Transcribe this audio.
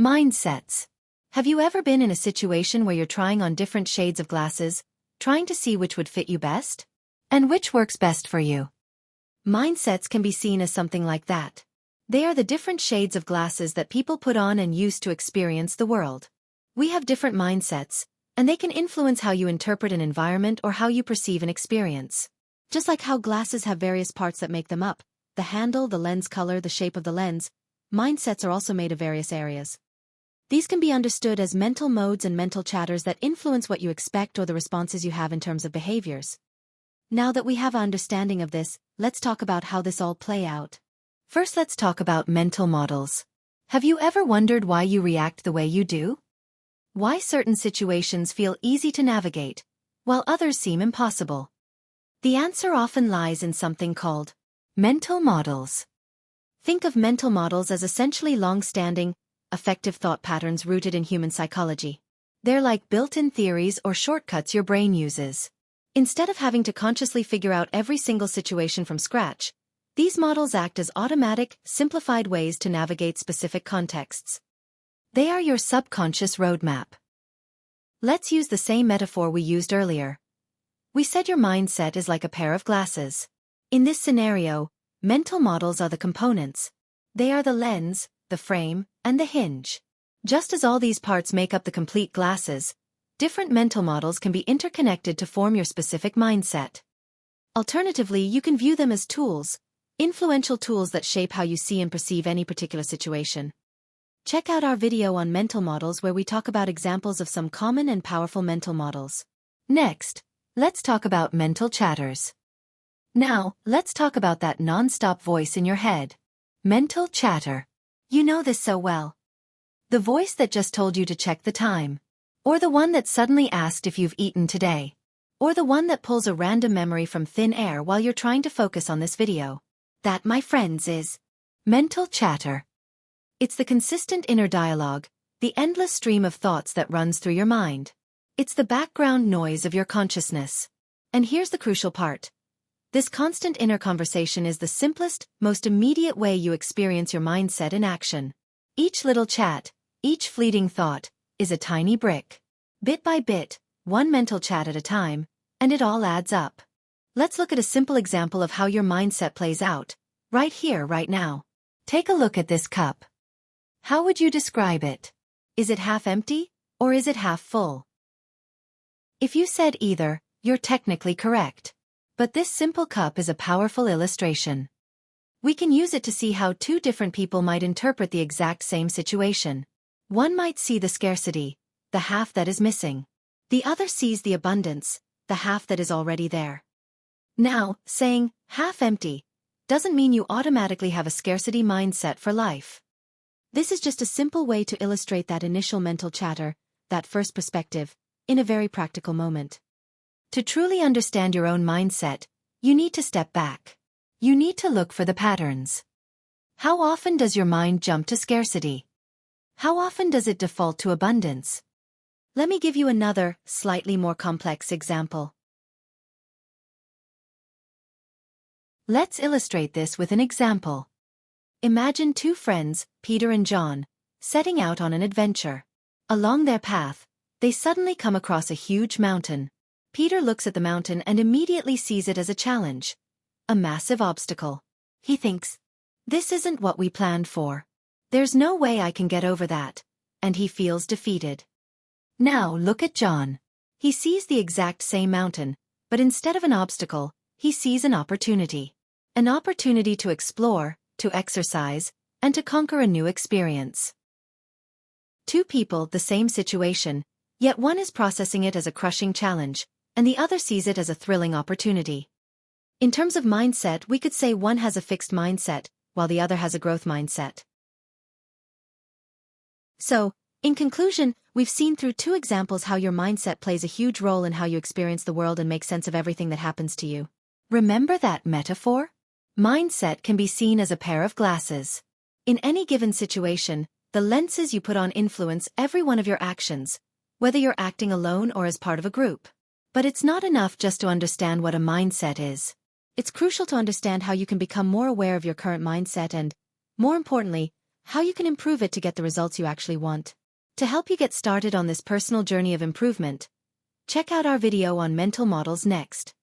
Mindsets. Have you ever been in a situation where you're trying on different shades of glasses, trying to see which would fit you best? And which works best for you? Mindsets can be seen as something like that. They are the different shades of glasses that people put on and use to experience the world. We have different mindsets, and they can influence how you interpret an environment or how you perceive an experience. Just like how glasses have various parts that make them up, the handle, the lens color, the shape of the lens, mindsets are also made of various areas. These can be understood as mental modes and mental chatters that influence what you expect or the responses you have in terms of behaviors. Now that we have an understanding of this, let's talk about how this all play out. First, let's talk about mental models. Have you ever wondered why you react the way you do? Why certain situations feel easy to navigate, while others seem impossible? The answer often lies in something called mental models. Think of mental models as essentially long-standing, effective thought patterns rooted in human psychology. They're like built-in theories or shortcuts your brain uses. Instead of having to consciously figure out every single situation from scratch, these models act as automatic, simplified ways to navigate specific contexts. They are your subconscious roadmap. Let's use the same metaphor we used earlier. We said your mindset is like a pair of glasses. In this scenario, mental models are the components. They are the lens, the frame, and the hinge. Just as all these parts make up the complete glasses, different mental models can be interconnected to form your specific mindset. Alternatively, you can view them as tools, influential tools that shape how you see and perceive any particular situation. Check out our video on mental models where we talk about examples of some common and powerful mental models. Next, let's talk about mental chatters. Now, let's talk about that non-stop voice in your head. Mental chatter. You know this so well. The voice that just told you to check the time. Or the one that suddenly asked if you've eaten today. Or the one that pulls a random memory from thin air while you're trying to focus on this video. That, my friends, is mental chatter. It's the consistent inner dialogue, the endless stream of thoughts that runs through your mind. It's the background noise of your consciousness. And here's the crucial part. This constant inner conversation is the simplest, most immediate way you experience your mindset in action. Each little chat, each fleeting thought, is a tiny brick. Bit by bit, one mental chat at a time, and it all adds up. Let's look at a simple example of how your mindset plays out, right here, right now. Take a look at this cup. How would you describe it? Is it half empty, or is it half full? If you said either, you're technically correct. But this simple cup is a powerful illustration. We can use it to see how two different people might interpret the exact same situation. One might see the scarcity, the half that is missing. The other sees the abundance, the half that is already there. Now, saying, half empty, doesn't mean you automatically have a scarcity mindset for life. This is just a simple way to illustrate that initial mental chatter, that first perspective, in a very practical moment. To truly understand your own mindset, you need to step back. You need to look for the patterns. How often does your mind jump to scarcity? How often does it default to abundance? Let me give you another, slightly more complex example. Let's illustrate this with an example. Imagine two friends, Peter and John, setting out on an adventure. Along their path, they suddenly come across a huge mountain. Peter looks at the mountain and immediately sees it as a challenge. A massive obstacle. He thinks, this isn't what we planned for. There's no way I can get over that. And he feels defeated. Now look at John. He sees the exact same mountain, but instead of an obstacle, he sees an opportunity. An opportunity to explore, to exercise, and to conquer a new experience. Two people, the same situation, yet one is processing it as a crushing challenge, and the other sees it as a thrilling opportunity. In terms of mindset, we could say one has a fixed mindset, while the other has a growth mindset. So, in conclusion, we've seen through two examples how your mindset plays a huge role in how you experience the world and make sense of everything that happens to you. Remember that metaphor? Mindset can be seen as a pair of glasses. In any given situation, the lenses you put on influence every one of your actions, whether you're acting alone or as part of a group. But it's not enough just to understand what a mindset is. It's crucial to understand how you can become more aware of your current mindset and, more importantly, how you can improve it to get the results you actually want. To help you get started on this personal journey of improvement, check out our video on mental models next.